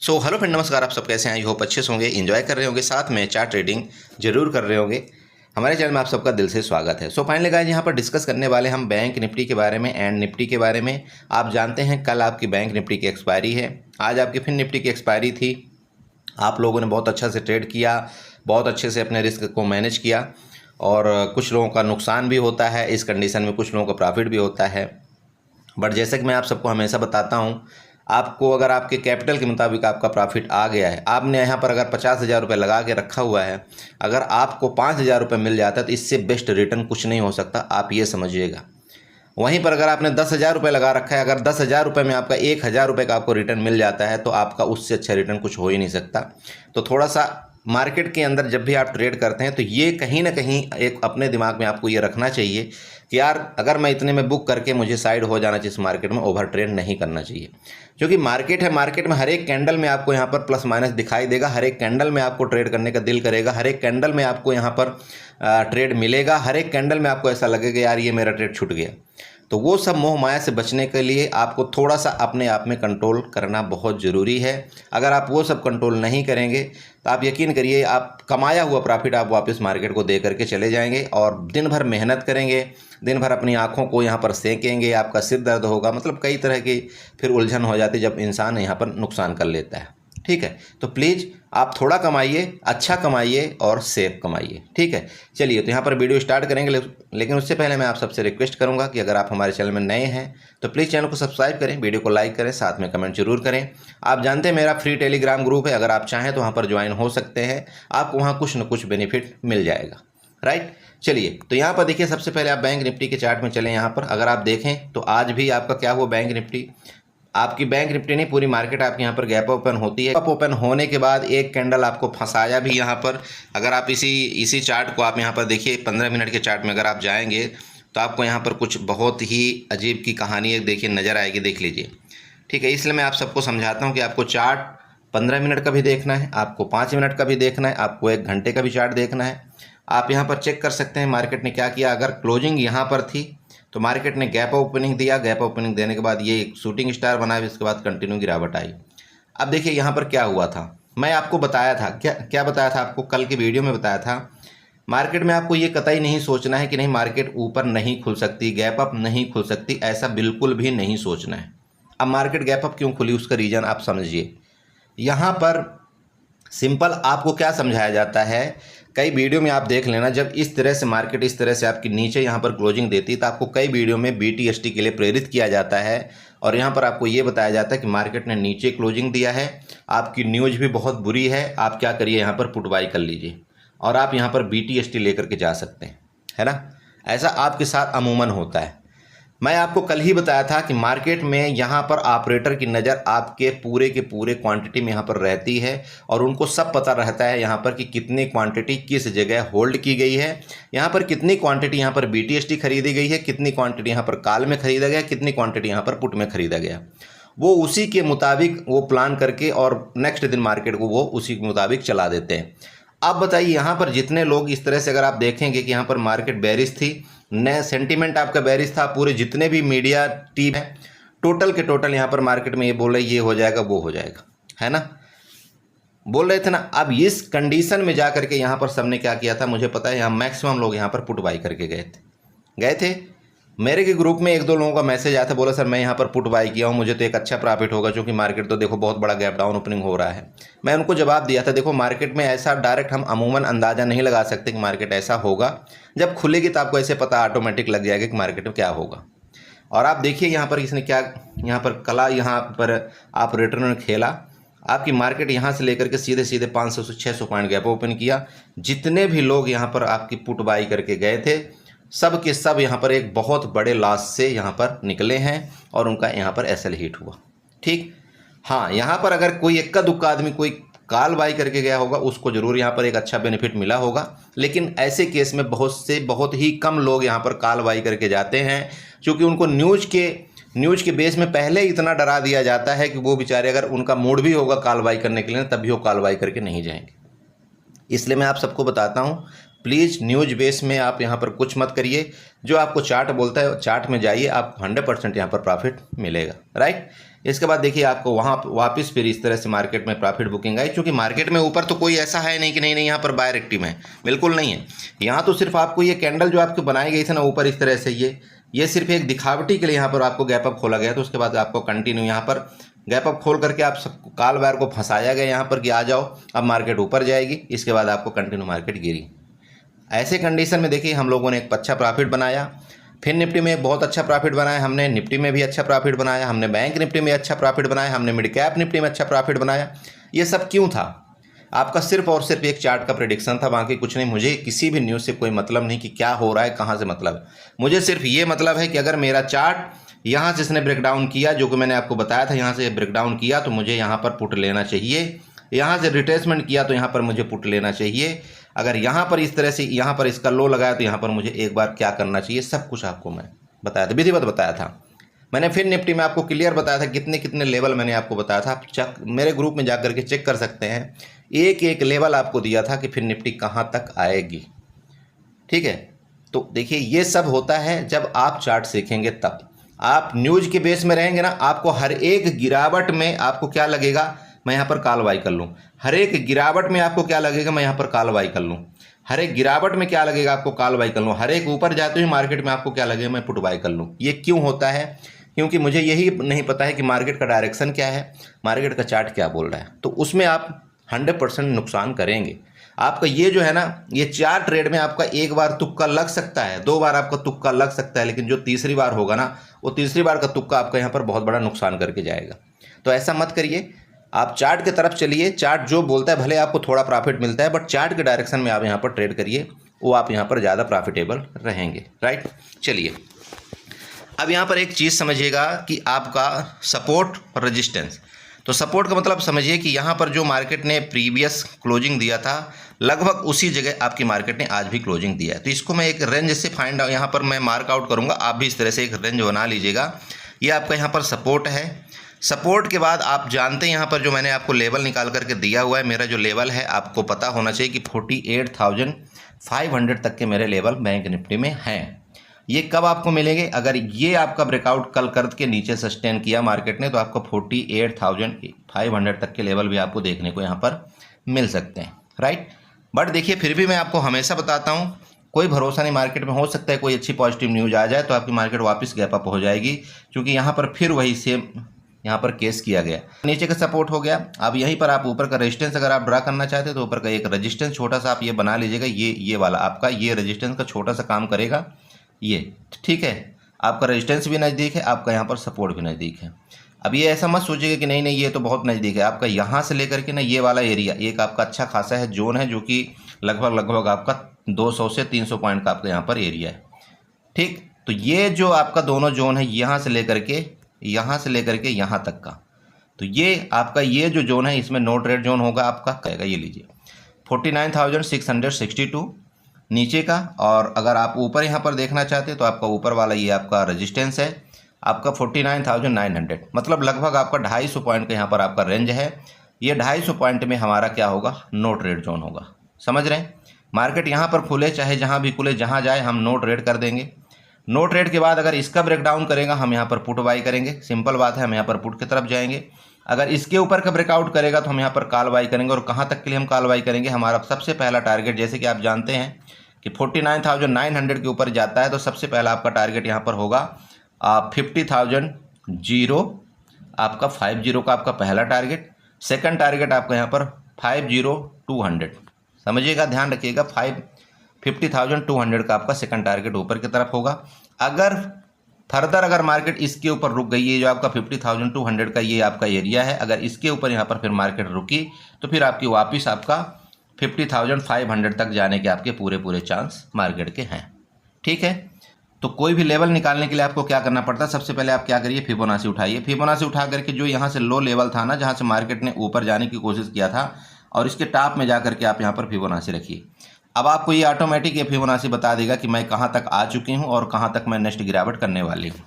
Hello friend, नमस्कार। आप सब कैसे हैं? आई होप अच्छे से होंगे, एंजॉय कर रहे होंगे, साथ में चार्ट ट्रेडिंग जरूर कर रहे होंगे। हमारे चैनल में आप सबका दिल से स्वागत है। फाइनली गाइस, यहाँ पर डिस्कस करने वाले हम बैंक निफ्टी के बारे में एंड निफ्टी के बारे में। आप जानते हैं कल आपकी बैंक निफ्टी की एक्सपायरी है, आज आपकी फिर निफ्टी की एक्सपायरी थी। आप लोगों ने बहुत अच्छा से ट्रेड किया, बहुत अच्छे से अपने रिस्क को मैनेज किया और कुछ लोगों का नुकसान भी होता है इस कंडीशन में, कुछ लोगों का प्रॉफिट भी होता है। बट जैसे कि मैं आप सबको हमेशा बताता हूँ, आपको अगर आपके कैपिटल के मुताबिक आपका प्रॉफिट आ गया है, आपने यहाँ पर अगर 50,000 रुपये लगा के रखा हुआ है, अगर आपको 5,000 रुपये मिल जाता है तो इससे बेस्ट रिटर्न कुछ नहीं हो सकता, आप ये समझिएगा। वहीं पर अगर आपने 10,000 रुपये लगा रखा है, अगर 10,000 रुपये में आपका 1,000 रुपये का आपको रिटर्न मिल जाता है तो आपका उससे अच्छा रिटर्न कुछ हो ही नहीं सकता। तो थोड़ा सा मार्केट के अंदर जब भी आप ट्रेड करते हैं तो ये कहीं ना कहीं एक अपने दिमाग में आपको ये रखना चाहिए कि यार अगर मैं इतने में बुक करके मुझे साइड हो जाना चाहिए, इस मार्केट में ओवर ट्रेड नहीं करना चाहिए। क्योंकि मार्केट है, मार्केट में हर एक कैंडल में आपको यहाँ पर प्लस माइनस दिखाई देगा, हर एक कैंडल में आपको ट्रेड करने का दिल करेगा, हर एक कैंडल में आपको यहाँ पर ट्रेड मिलेगा, हर एक कैंडल में आपको ऐसा लगेगा यार ये मेरा ट्रेड छूट गया। तो वो सब मोह माया से बचने के लिए आपको थोड़ा सा अपने आप में कंट्रोल करना बहुत ज़रूरी है। अगर आप वो सब कंट्रोल नहीं करेंगे तो आप यकीन करिए आप कमाया हुआ प्रॉफिट आप वापस मार्केट को दे करके चले जाएंगे और दिन भर मेहनत करेंगे, दिन भर अपनी आँखों को यहाँ पर सेकेंगे, आपका सिर दर्द होगा, मतलब कई तरह की फिर उलझन हो जाती है जब इंसान यहाँ पर नुकसान कर लेता है। ठीक है, तो प्लीज़ आप थोड़ा कमाइए, अच्छा कमाइए और सेफ कमाइए। ठीक है, चलिए तो यहाँ पर वीडियो स्टार्ट करेंगे, लेकिन उससे पहले मैं आप सबसे रिक्वेस्ट करूँगा कि अगर आप हमारे चैनल में नए हैं तो प्लीज़ चैनल को सब्सक्राइब करें, वीडियो को लाइक करें, साथ में कमेंट जरूर करें। आप जानते हैं मेरा फ्री टेलीग्राम ग्रुप है, अगर आप चाहें तो वहाँ पर ज्वाइन हो सकते हैं, आपको वहाँ कुछ न कुछ बेनिफिट मिल जाएगा। राइट, चलिए तो यहाँ पर देखिए, सबसे पहले आप बैंक निफ्टी के चार्ट में चलें। यहाँ पर अगर आप देखें तो आज भी आपका क्या हुआ, बैंक निफ्टी, आपकी बैंक निफ्टी नहीं पूरी मार्केट आपके यहाँ पर गैप ओपन होती है। गैप ओपन होने के बाद एक कैंडल आपको फंसाया भी यहाँ पर। अगर आप इसी चार्ट को आप यहाँ पर देखिए, 15 मिनट के चार्ट में अगर आप जाएंगे तो आपको यहाँ पर कुछ बहुत ही अजीब की कहानी एक देखिए नज़र आएगी, देख लीजिए। ठीक है, इसलिए मैं आप सबको समझाता हूँ कि आपको चार्ट 15 मिनट का भी देखना है, आपको 5 मिनट का भी देखना है, आपको 1 घंटे का भी चार्ट देखना है। आप यहाँ पर चेक कर सकते हैं मार्केट ने क्या किया। अगर क्लोजिंग यहाँ पर थी तो मार्केट ने गैप ओपनिंग दिया, गैप ओपनिंग देने के बाद ये एक शूटिंग स्टार बना, इसके बाद कंटिन्यू गिरावट आई। अब देखिए यहाँ पर क्या हुआ था, मैं आपको बताया था, क्या बताया था आपको, कल की वीडियो में बताया था, मार्केट में आपको ये कतई नहीं सोचना है कि नहीं मार्केट ऊपर नहीं खुल सकती, गैप अप नहीं खुल सकती, ऐसा बिल्कुल भी नहीं सोचना है। अब मार्केट गैप अप क्यों खुली उसका रीज़न आप समझिए। यहाँ पर सिंपल आपको क्या समझाया जाता है, कई वीडियो में आप देख लेना, जब इस तरह से मार्केट इस तरह से आपकी नीचे यहाँ पर क्लोजिंग देती है तो आपको कई वीडियो में BTST के लिए प्रेरित किया जाता है और यहाँ पर आपको ये बताया जाता है कि मार्केट ने नीचे क्लोजिंग दिया है, आपकी न्यूज़ भी बहुत बुरी है, आप क्या करिए यहाँ पर पुट बाई कर लीजिए और आप यहाँ पर BTST लेकर के जा सकते हैं, है ना। ऐसा आपके साथ अमूमन होता है। मैं आपको कल ही बताया था कि मार्केट में यहाँ पर ऑपरेटर की नज़र आपके पूरे के पूरे क्वांटिटी में यहाँ पर रहती है और उनको सब पता रहता है यहाँ पर कि कितनी क्वांटिटी किस जगह होल्ड की गई है, यहाँ पर कितनी क्वांटिटी यहाँ पर BTST खरीदी गई है, कितनी क्वांटिटी यहाँ पर कॉल में खरीदा गया, कितनी क्वांटिटी यहाँ पर पुट में खरीदा गया। वो उसी के मुताबिक वो प्लान करके और नेक्स्ट दिन मार्केट को वो उसी के मुताबिक चला देते हैं। अब बताइए यहाँ पर जितने लोग इस तरह से, अगर आप देखेंगे कि यहाँ पर मार्केट बेरिश थी, नए सेंटीमेंट आपका बेरिश था, पूरे जितने भी मीडिया टीम है टोटल के टोटल यहाँ पर मार्केट में ये बोल रहे ये हो जाएगा वो हो जाएगा, है ना, बोल रहे थे ना। अब इस कंडीशन में जा करके यहाँ पर सबने क्या किया था, मुझे पता है यहाँ मैक्सिमम लोग यहाँ पर पुट बाई करके गए थे। मेरे के ग्रुप में 1-2 लोगों का मैसेज आया था, बोला सर मैं यहाँ पर पुट बाई किया हूँ, मुझे तो एक अच्छा प्रॉफिट होगा क्योंकि मार्केट तो देखो बहुत बड़ा गैप डाउन ओपनिंग हो रहा है। मैं उनको जवाब दिया था, देखो मार्केट में ऐसा डायरेक्ट हम अमूमन अंदाज़ा नहीं लगा सकते कि मार्केट ऐसा होगा, जब खुलेगी तो आपको ऐसे पता ऑटोमेटिक लग जाएगा कि मार्केट में क्या होगा। और आप देखिए यहाँ पर इसने क्या, यहाँ पर कला, यहाँ पर ऑपरेटर ने खेला, आपकी मार्केट यहाँ से लेकर के सीधे सीधे 500 से 600 पॉइंट गैप ओपन किया। जितने भी लोग यहाँ पर आपकी पुट बाई करके गए थे सब के सब यहाँ पर एक बहुत बड़े लॉस से यहाँ पर निकले हैं और उनका यहाँ पर SL हिट हुआ। ठीक, हाँ, यहाँ पर अगर कोई इक्का दुक्का आदमी कोई कॉल बाई करके गया होगा उसको ज़रूर यहाँ पर एक अच्छा बेनिफिट मिला होगा, लेकिन ऐसे केस में बहुत ही कम लोग यहाँ पर कॉल बाई करके जाते हैं, क्योंकि उनको न्यूज़ के बेस में पहले इतना डरा दिया जाता है कि वो बेचारे अगर उनका मूड भी होगा कॉल बाई करने के लिए तब भी वो कॉल बाई करके नहीं जाएंगे। इसलिए मैं आप सबको बताता हूँ प्लीज़ न्यूज बेस में आप यहाँ पर कुछ मत करिए, जो आपको चार्ट बोलता है चार्ट में जाइए, आप 100% यहाँ पर प्रॉफिट मिलेगा, राइट। इसके बाद देखिए आपको वहाँ वापस फिर इस तरह से मार्केट में प्रॉफिट बुकिंग आई, क्योंकि मार्केट में ऊपर तो कोई ऐसा है नहीं कि नहीं यहाँ पर बायर एक्टिव है, बिल्कुल नहीं है। यहाँ तो सिर्फ आपको ये कैंडल जो आपको बनाई गई थी ना ऊपर इस तरह से, ये सिर्फ एक दिखावटी के लिए यहाँ पर आपको गैप अप खोला गया। तो उसके बाद आपको कंटिन्यू यहाँ पर गैप अप खोल करके आप सब काल बायर को फंसाया गया यहाँ पर कि आ जाओ, अब मार्केट ऊपर जाएगी, इसके बाद आपको कंटिन्यू मार्केट गिरी। ऐसे कंडीशन में देखिए हम लोगों ने एक अच्छा प्रॉफिट बनाया, फिर निफ्टी में बहुत अच्छा प्रॉफिट बनाया हमने, निफ्टी में भी अच्छा प्रॉफिट बनाया हमने, बैंक निफ्टी में अच्छा प्रॉफिट बनाया हमने, मिड कैप निफ्टी में अच्छा प्रॉफिट बनाया। ये सब क्यों था? आपका सिर्फ और सिर्फ एक चार्ट का प्रेडिक्शन था, बाकी कुछ नहीं। मुझे किसी भी न्यूज़ से कोई मतलब नहीं कि क्या हो रहा है, कहाँ से मतलब है। मुझे सिर्फ ये मतलब है कि अगर मेरा चार्ट यहाँ से इसने ब्रेकडाउन किया, जो कि मैंने आपको बताया था, यहाँ से ब्रेकडाउन किया तो मुझे यहाँ पर पुट लेना चाहिए, यहाँ से रिट्रेसमेंट किया तो यहाँ पर मुझे पुट लेना चाहिए, अगर यहाँ पर इस तरह से यहाँ पर इसका लो लगाया तो यहाँ पर मुझे एक बार क्या करना चाहिए, सब कुछ आपको मैं बताया था, विधिवत बताया था मैंने। फिर निफ्टी में आपको क्लियर बताया था, कितने कितने लेवल मैंने आपको बताया था, आप मेरे ग्रुप में जाकर के चेक कर सकते हैं। एक एक लेवल आपको दिया था कि फिर निफ्टी कहाँ तक आएगी, ठीक है। तो देखिए ये सब होता है जब आप चार्ट सीखेंगे, तब आप न्यूज के बेस में रहेंगे ना, आपको हर एक गिरावट में आपको क्या लगेगा, मैं यहाँ पर कॉल बाई कर लूँ। हर एक गिरावट में आपको क्या लगेगा, मैं यहाँ पर कॉल बाई कर लूँ। हर एक गिरावट में क्या लगेगा, आपको कॉल बाई कर लूँ। हर एक ऊपर जाते हुए मार्केट में आपको क्या लगेगा, मैं पुट बाई कर लूँ। ये क्यों होता है? क्योंकि मुझे यही नहीं पता है कि मार्केट का डायरेक्शन क्या है, मार्केट का चार्ट क्या बोल रहा है, तो उसमें आप 100% नुकसान करेंगे। आपका ये जो है ना, ये 4 ट्रेड में आपका एक बार तुक्का लग सकता है, 2 बार आपका तुक्का लग सकता है, लेकिन जो तीसरी बार होगा ना, वो तीसरी बार का तुक्का आपका यहाँ पर बहुत बड़ा नुकसान करके जाएगा। तो ऐसा मत करिए, आप चार्ट की तरफ चलिए, चार्ट जो बोलता है, भले आपको थोड़ा प्रॉफिट मिलता है, बट चार्ट के डायरेक्शन में आप यहाँ पर ट्रेड करिए, वो आप यहाँ पर ज़्यादा प्रॉफिटेबल रहेंगे, राइट। चलिए अब यहाँ पर एक चीज़ समझिएगा कि आपका सपोर्ट और रेजिस्टेंस। तो सपोर्ट का मतलब समझिए कि यहाँ पर जो मार्केट ने प्रीवियस क्लोजिंग दिया था, लगभग उसी जगह आपकी मार्केट ने आज भी क्लोजिंग दिया है। तो इसको मैं एक रेंज से फाइंड आउट यहाँ पर मैं मार्क आउट करूँगा, आप भी इस तरह से एक रेंज बना लीजिएगा। ये आपका यहाँ पर सपोर्ट है। सपोर्ट के बाद आप जानते हैं यहाँ पर जो मैंने आपको लेवल निकाल करके दिया हुआ है, मेरा जो लेवल है आपको पता होना चाहिए कि 48,500 तक के मेरे लेवल बैंक निफ्टी में हैं। ये कब आपको मिलेंगे? अगर ये आपका ब्रेकआउट कल करके नीचे सस्टेन किया मार्केट ने, तो आपको 48,500 तक के लेवल भी आपको देखने को यहाँ पर मिल सकते हैं, राइट। बट देखिए फिर भी मैं आपको हमेशा बताता हूँ, कोई भरोसा नहीं मार्केट में, हो सकता है कोई अच्छी पॉजिटिव न्यूज़ आ जाए तो आपकी मार्केट वापस गैप अप हो जाएगी, क्योंकि यहाँ पर फिर वही सेम यहाँ पर केस किया गया। नीचे का सपोर्ट हो गया, अब यहीं पर आप ऊपर का रेजिस्टेंस अगर आप ड्रा करना चाहते हैं तो ऊपर का एक रेजिस्टेंस छोटा सा आप ये बना लीजिएगा। ये वाला आपका ये रेजिस्टेंस का छोटा सा काम करेगा, ये ठीक है। आपका रेजिस्टेंस भी नज़दीक है, आपका यहाँ पर सपोर्ट भी नज़दीक है। अब ये ऐसा मत सोचिएगा कि नहीं ये तो बहुत नज़दीक है। आपका यहाँ से लेकर के ना ये वाला एरिया एक आपका अच्छा खासा है जोन है, जो कि लगभग आपका 200 से 300 पॉइंट का आपका यहाँ पर एरिया है, ठीक। तो ये जो आपका दोनों जोन है, यहाँ से लेकर के यहाँ तक का, तो ये आपका ये जो जोन है, इसमें नो ट्रेड जोन होगा आपका, कहेगा ये लीजिए 49,662 नीचे का। और अगर आप ऊपर यहाँ पर देखना चाहते हैं तो आपका ऊपर वाला ये आपका रेजिस्टेंस है आपका 49,900, मतलब लगभग आपका 250 पॉइंट का यहाँ पर आपका रेंज है। ये 250 पॉइंट में हमारा क्या होगा, नो ट्रेड जोन होगा। समझ रहे हैं? मार्केट यहाँ पर खुले चाहे जहाँ भी खुले, जहाँ जाए हम नो ट्रेड कर देंगे। नो ट्रेड के बाद अगर इसका ब्रेकडाउन करेगा हम यहाँ पर पुट बाई करेंगे, सिंपल बात है, हम यहाँ पर पुट की तरफ जाएंगे। अगर इसके ऊपर का ब्रेकआउट करेगा तो हम यहाँ पर कॉल बाई करेंगे। और कहाँ तक के लिए हम कॉल बाई करेंगे, हमारा सबसे पहला टारगेट, जैसे कि आप जानते हैं कि 49,900 के ऊपर जाता है तो सबसे पहला आपका टारगेट यहाँ पर होगा 50,000 आपका 50 का आपका पहला टारगेट। सेकंड टारगेट आपका यहाँ पर 50,200, समझिएगा, ध्यान रखिएगा, 50,200 का आपका सेकंड टारगेट ऊपर की तरफ होगा। अगर फर्दर अगर मार्केट इसके ऊपर रुक गई है, जो आपका 50,200 का ये आपका एरिया है, अगर इसके ऊपर यहाँ पर फिर मार्केट रुकी तो फिर आपकी वापस आपका 50,500 तक जाने के आपके पूरे चांस मार्केट के हैं, ठीक है। तो कोई भी लेवल निकालने के लिए आपको क्या करना पड़ता है, सबसे पहले आप क्या करिए, फिबोनाची उठाइए। फिबोनाची उठा करके जो यहाँ से लो लेवल था ना, जहाँ से मार्केट ने ऊपर जाने की कोशिश किया था, और इसके टॉप में जा करके आप यहाँ पर फिबोनाची रखिए। अब आपको ये ऑटोमेटिक ये फिबोनाची बता देगा कि मैं कहाँ तक आ चुकी हूँ और कहाँ तक मैं नेक्स्ट गिरावट करने वाली हूँ।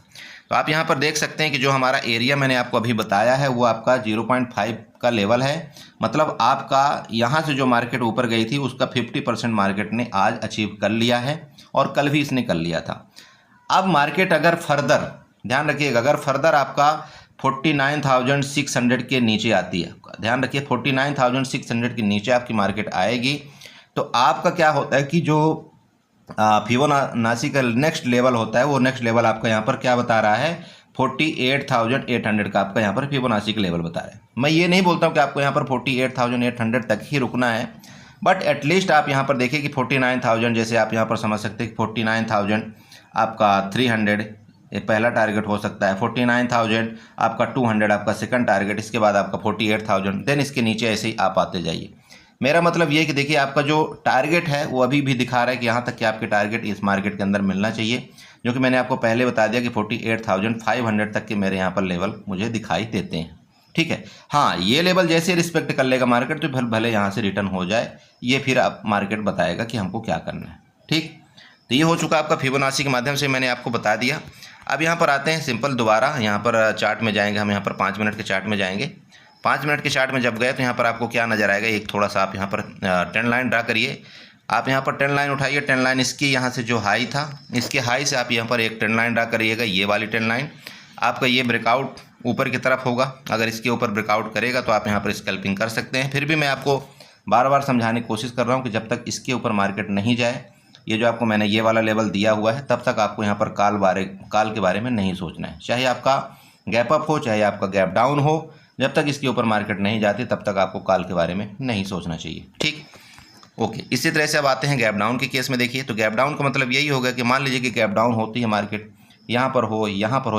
तो आप यहाँ पर देख सकते हैं कि जो हमारा एरिया मैंने आपको अभी बताया है वो आपका 0.5 का लेवल है। मतलब आपका यहाँ से जो मार्केट ऊपर गई थी उसका 50% मार्केट ने आज अचीव कर लिया है और कल भी इसने कर लिया था। अब मार्केट अगर फर्दर, ध्यान रखिएगा, अगर फर्दर आपका 49,600 के नीचे आती है, ध्यान रखिए 49,600 के नीचे आपकी मार्केट आएगी तो आपका क्या होता है कि जो फिबोनाची का नेक्स्ट लेवल होता है वो नेक्स्ट लेवल आपका यहाँ पर क्या बता रहा है, 48,800 का आपका यहाँ पर फिबोनाची का लेवल बता रहा है। मैं ये नहीं बोलता हूँ कि आपको यहाँ पर 48,800 तक ही रुकना है, बट एटलीस्ट आप यहाँ पर देखिए कि 49,000, जैसे आप यहाँ पर समझ सकते हैं कि 49,000 आपका 300 ये पहला टारगेट हो सकता है, 49,000 आपका 200 आपका सेकंड टारगेट, इसके बाद आपका 48,000, देन इसके नीचे ऐसे ही आप आते जाइए। मेरा मतलब ये है कि देखिए आपका जो टारगेट है वो अभी भी दिखा रहा है कि यहाँ तक कि आपके टारगेट इस मार्केट के अंदर मिलना चाहिए, जो कि मैंने आपको पहले बता दिया कि 48,500 तक के मेरे यहाँ पर लेवल मुझे दिखाई देते हैं। ठीक है, हाँ, ये लेवल जैसे रिस्पेक्ट कर लेगा मार्केट तो भले यहाँ से रिटर्न हो जाए, ये फिर आप मार्केट बताएगा कि हमको क्या करना है। ठीक, तो ये हो चुका आपका फिबोनाची के माध्यम से मैंने आपको बता दिया। अब यहाँ पर आते हैं सिंपल, दोबारा यहाँ पर चार्ट में जाएंगे, हम यहाँ पर 5 मिनट के चार्ट में जाएंगे। 5 मिनट के चार्ट में जब गए तो यहाँ पर आपको क्या नज़र आएगा, एक थोड़ा सा आप यहाँ पर ट्रेंड लाइन ड्रा करिए। आप यहाँ पर ट्रेंड लाइन उठाइए, ट्रेंड लाइन इसकी यहाँ से जो हाई था, इसके हाई से आप यहाँ पर एक ट्रेंड लाइन ड्रा करिएगा। ये वाली ट्रेंड लाइन आपका ये ब्रेकआउट ऊपर की तरफ होगा, अगर इसके ऊपर ब्रेकआउट करेगा तो आप यहाँ पर स्कैल्पिंग कर सकते हैं। फिर भी मैं आपको बार बार समझाने की कोशिश कर रहा हूँ कि जब तक इसके ऊपर मार्केट नहीं जाए, ये जो आपको मैंने ये वाला लेवल दिया हुआ है, तब तक आपको यहाँ पर काल के बारे में नहीं सोचना है। चाहे आपका गैप अप हो, चाहे आपका गैप डाउन हो, जब तक इसके ऊपर मार्केट नहीं जाती तब तक आपको काल के बारे में नहीं सोचना चाहिए। ठीक, ओके। इसी तरह से अब आते हैं गैप डाउन के केस में। देखिए, तो गैप डाउन का मतलब यही होगा कि मान लीजिए कि गैप डाउन होती है मार्केट, यहाँ पर हो,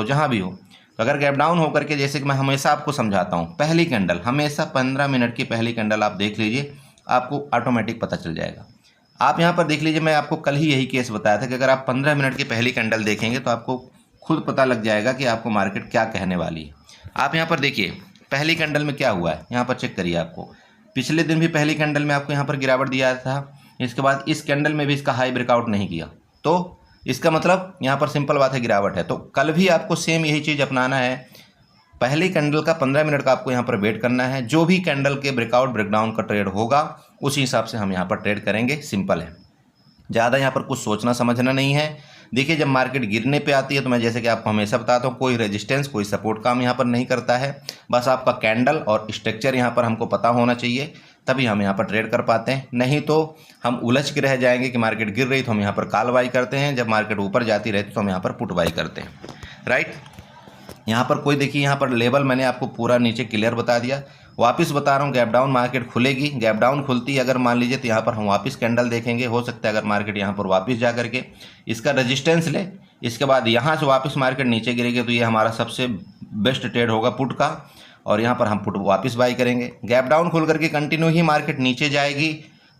जहाँ भी हो, तो अगर गैप डाउन होकर के, जैसे कि मैं हमेशा आपको समझाता हूँ, पहली कैंडल, हमेशा 15 मिनट की पहली कैंडल आप देख लीजिए, आपको ऑटोमेटिक पता चल जाएगा। आप यहाँ पर देख लीजिए, मैं आपको कल ही यही केस बताया था कि अगर आप 15 मिनट की पहली कैंडल देखेंगे तो आपको खुद पता लग जाएगा कि आपको मार्केट क्या कहने वाली है। आप यहाँ पर देखिए पहली कैंडल में क्या हुआ है, यहाँ पर चेक करिए। आपको पिछले दिन भी पहली कैंडल में आपको यहाँ पर गिरावट दिया था, इसके बाद इस कैंडल में भी इसका हाई ब्रेकआउट नहीं किया, तो इसका मतलब यहाँ पर सिंपल बात है गिरावट है। तो कल भी आपको सेम यही चीज़ अपनाना है। पहली कैंडल का 15 मिनट का आपको यहाँ पर वेट करना है। जो भी कैंडल के ब्रेकआउट ब्रेकडाउन का ट्रेड होगा उसी हिसाब से हम यहाँ पर ट्रेड करेंगे। सिंपल है, ज़्यादा यहाँ पर कुछ सोचना समझना नहीं है। देखिए, जब मार्केट गिरने पे आती है तो मैं जैसे कि आपको हमेशा बताता हूँ, कोई रेजिस्टेंस कोई सपोर्ट काम यहाँ पर नहीं करता है। बस आपका कैंडल और स्ट्रक्चर यहाँ पर हमको पता होना चाहिए, तभी हम यहाँ पर ट्रेड कर पाते हैं। नहीं तो हम उलझ के रह जाएंगे कि मार्केट गिर रही तो हम यहाँ पर कॉल बाई करते हैं, जब मार्केट ऊपर जाती रहती तो हम यहाँ पर पुट बाई करते हैं। राइट, यहाँ पर कोई देखिए, यहाँ पर लेवल मैंने आपको पूरा नीचे क्लियर बता दिया। वापस बता रहा हूँ, गैप डाउन मार्केट खुलेगी, गैप डाउन खुलती है अगर मान लीजिए तो यहाँ पर हम वापस कैंडल देखेंगे। हो सकता है अगर मार्केट यहाँ पर वापस जा करके इसका रेजिस्टेंस ले, इसके बाद यहाँ से वापस मार्केट नीचे गिरेगी, तो ये हमारा सबसे बेस्ट ट्रेड होगा पुट का, और यहाँ पर हम पुट वापस बाई करेंगे। गैप डाउन खुल करके कंटिन्यू ही मार्केट नीचे जाएगी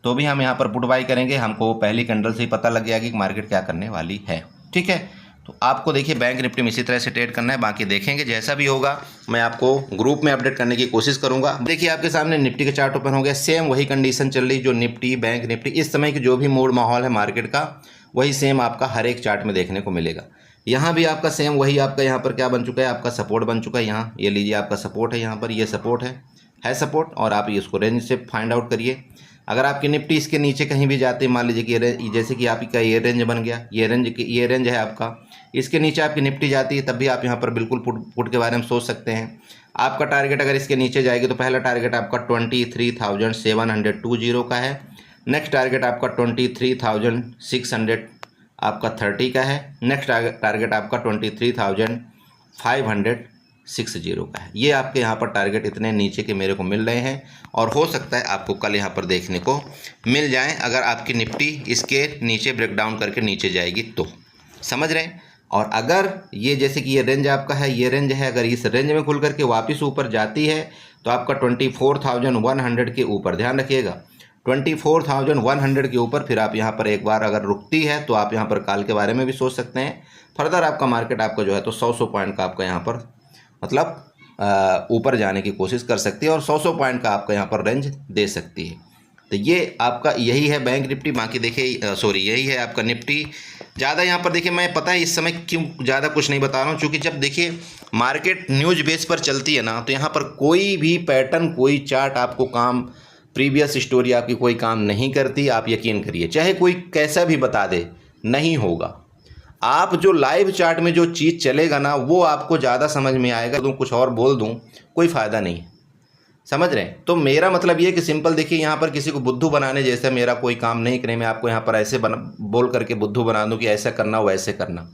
तो भी हम यहाँ पर पुट बाई करेंगे। हमको पहली कैंडल से ही पता लग जाएगी कि मार्केट क्या करने वाली है। ठीक है, तो आपको देखिए बैंक निफ्टी में इसी तरह से ट्रेड करना है। बाकी देखेंगे जैसा भी होगा मैं आपको ग्रुप में अपडेट करने की कोशिश करूंगा। देखिए, आपके सामने निफ्टी का चार्ट ओपन हो गया। सेम वही कंडीशन चल रही जो निफ्टी बैंक निफ्टी इस समय की जो भी मूड माहौल है मार्केट का, वही सेम आपका हर एक चार्ट में देखने को मिलेगा। यहाँ भी आपका सेम वही आपका यहाँ पर क्या बन चुका है, आपका सपोर्ट बन चुका है। यहाँ ये लीजिए, आपका सपोर्ट है, यहाँ पर ये सपोर्ट है सपोर्ट, और आप इसको रेंज से फाइंड आउट करिए। अगर आपकी निफ्टी इसके नीचे कहीं भी जाती है, मान लीजिए कि जैसे कि आपका ये रेंज बन गया, ये रेंज है आपका, इसके नीचे आपकी निफ्टी जाती है, तब भी आप यहाँ पर बिल्कुल पुट के बारे में सोच सकते हैं। आपका टारगेट अगर इसके नीचे जाएगी तो पहला टारगेट आपका 23,720 का है। नेक्स्ट टारगेट आपका 23,600 आपका 30 का है। नेक्स्ट टारगेट आपका 23,560 का है। ये आपके यहाँ पर टारगेट इतने नीचे के मेरे को मिल रहे हैं, और हो सकता है आपको कल यहाँ पर देखने को मिल जाएं अगर आपकी निफ्टी इसके नीचे ब्रेकडाउन करके नीचे जाएगी तो। समझ रहे हैं? और अगर ये जैसे कि ये रेंज आपका है, ये रेंज है, अगर इस रेंज में खुल करके वापस ऊपर जाती है तो आपका 24,100 के ऊपर, ध्यान रखिएगा 24,100 के ऊपर, फिर आप यहाँ पर एक बार अगर रुकती है तो आप यहाँ पर कॉल के बारे में भी सोच सकते हैं। फर्दर आपका मार्केट आपका जो है तो 100 पॉइंट का आपका यहाँ पर मतलब ऊपर जाने की कोशिश कर सकती है, और 100 पॉइंट का आपका यहाँ पर रेंज दे सकती है। तो ये आपका यही है बैंक निफ्टी। बाकी देखिए सॉरी यही है आपका निफ्टी। ज़्यादा यहाँ पर देखिए मैं पता है इस समय क्यों ज़्यादा कुछ नहीं बता रहा हूँ, क्योंकि जब देखिए मार्केट न्यूज बेस पर चलती है ना, तो यहाँ पर कोई भी पैटर्न कोई चार्ट आपको काम, प्रीवियस स्टोरी आपकी कोई काम नहीं करती। आप यकीन करिए, चाहे कोई कैसा भी बता दे, नहीं होगा। आप जो लाइव चार्ट में जो चीज़ चलेगा ना, वो आपको ज़्यादा समझ में आएगा। दूँ कुछ और बोल दूँ, कोई फ़ायदा नहीं है। समझ रहे हैं? तो मेरा मतलब ये कि सिंपल देखिए, यहाँ पर किसी को बुद्धू बनाने जैसा मेरा कोई काम नहीं करे। मैं आपको यहाँ पर ऐसे बोल करके बुद्धू बना दूँ कि ऐसा करना वैसे करना।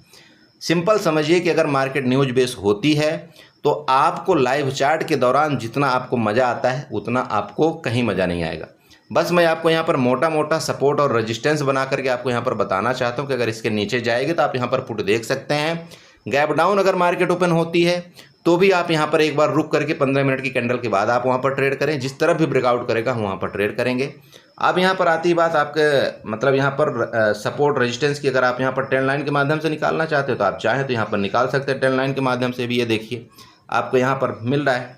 सिंपल समझिए कि अगर मार्केट न्यूज बेस होती है तो आपको लाइव चार्ट के दौरान जितना आपको मज़ा आता है उतना आपको कहीं मज़ा नहीं आएगा। बस मैं आपको यहाँ पर मोटा मोटा सपोर्ट और रेजिस्टेंस बना करके आपको यहाँ पर बताना चाहता हूँ कि अगर इसके नीचे जाएगी तो आप यहाँ पर पुट देख सकते हैं। गैप डाउन अगर मार्केट ओपन होती है तो भी आप यहाँ पर एक बार रुक करके 15 मिनट की कैंडल के बाद आप वहाँ पर ट्रेड करें। जिस तरफ भी ब्रेकआउट करेगा वहाँ पर ट्रेड करेंगे। अब यहाँ पर आती है बात आपके मतलब यहाँ पर सपोर्ट रेजिस्टेंस की। अगर आप यहाँ पर ट्रेंड लाइन के माध्यम से निकालना चाहते हो तो आप चाहें तो यहाँ पर निकाल सकते हैं ट्रेंड लाइन के माध्यम से भी। ये देखिए आपको यहाँ पर मिल रहा है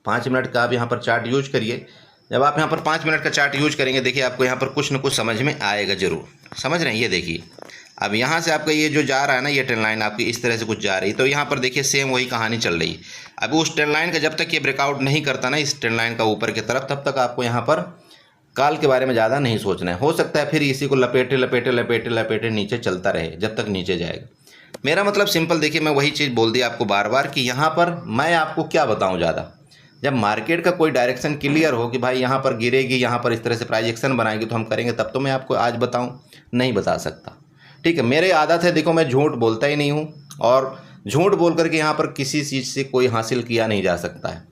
5 मिनट का। आप यहाँ पर चार्ट यूज करिए। जब आप यहाँ पर 5 मिनट का चार्ट यूज करेंगे, देखिए आपको यहाँ पर कुछ न कुछ समझ में आएगा ज़रूर। समझ रहे हैं? ये देखिए अब यहाँ से आपका ये जो जा रहा है ना, ये ट्रेंड लाइन आपकी इस तरह से कुछ जा रही है। तो यहाँ पर देखिए सेम वही कहानी चल रही है। अब उस ट्रेंड लाइन का जब तक ये ब्रेकआउट नहीं करता ना इस ट्रेंड लाइन का ऊपर की तरफ, तब तक आपको यहाँ पर काल के बारे में ज़्यादा नहीं सोचना है। हो सकता है फिर इसी को लपेटे लपेटे लपेटे लपेटे नीचे चलता रहे जब तक नीचे जाएगा। मेरा मतलब सिंपल देखिए, मैं वही चीज़ बोल दी आपको बार बार कि यहाँ पर मैं आपको क्या बताऊँ ज़्यादा। जब मार्केट का कोई डायरेक्शन क्लियर हो कि भाई यहाँ पर गिरेगी, यहाँ पर इस तरह से प्राइस एक्शन बनाएगी तो हम करेंगे, तब तो मैं आपको आज बताऊँ, नहीं बता सकता। ठीक है, मेरी आदत है, देखो मैं झूठ बोलता ही नहीं हूँ और झूठ बोल करके यहाँ पर किसी चीज़ से कोई हासिल किया नहीं जा सकता है।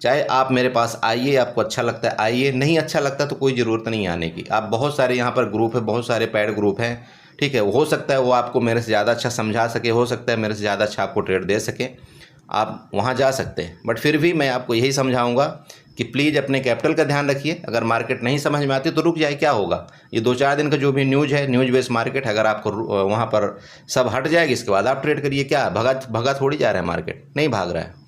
चाहे आप मेरे पास आइए, आपको अच्छा लगता है आइए, नहीं अच्छा लगता तो कोई ज़रूरत नहीं आने की। आप बहुत सारे यहाँ पर ग्रुप है, बहुत सारे पेड ग्रुप हैं। ठीक है, हो सकता है वो आपको मेरे से ज़्यादा अच्छा समझा सके, हो सकता है मेरे से ज़्यादा अच्छा आपको ट्रेड दे सके, आप वहाँ जा सकते हैं। बट फिर भी मैं आपको यही समझाऊंगा कि प्लीज़ अपने कैपिटल का ध्यान रखिए। अगर मार्केट नहीं समझ में आती तो रुक जाए, क्या होगा। ये 2-4 दिन का जो भी न्यूज़ है, न्यूज़ बेस्ड मार्केट है, अगर आपको वहाँ पर सब हट जाएगी इसके बाद आप ट्रेड करिए। क्या भगा थोड़ी जा रहा है मार्केट, नहीं भाग रहा है।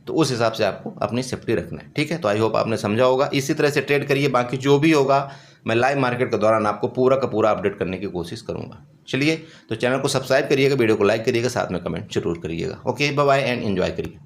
तो उस हिसाब से आपको अपनी सेफ्टी रखना है। ठीक है, तो आई होप आपने समझा होगा। इसी तरह से ट्रेड करिए। बाकी जो भी होगा मैं लाइव मार्केट के दौरान आपको पूरा का पूरा अपडेट करने की कोशिश करूँगा। चलिए, तो चैनल को सब्सक्राइब करिएगा, वीडियो को लाइक करिएगा, साथ में कमेंट जरूर करिएगा। Okay, bye bye and enjoy करिए।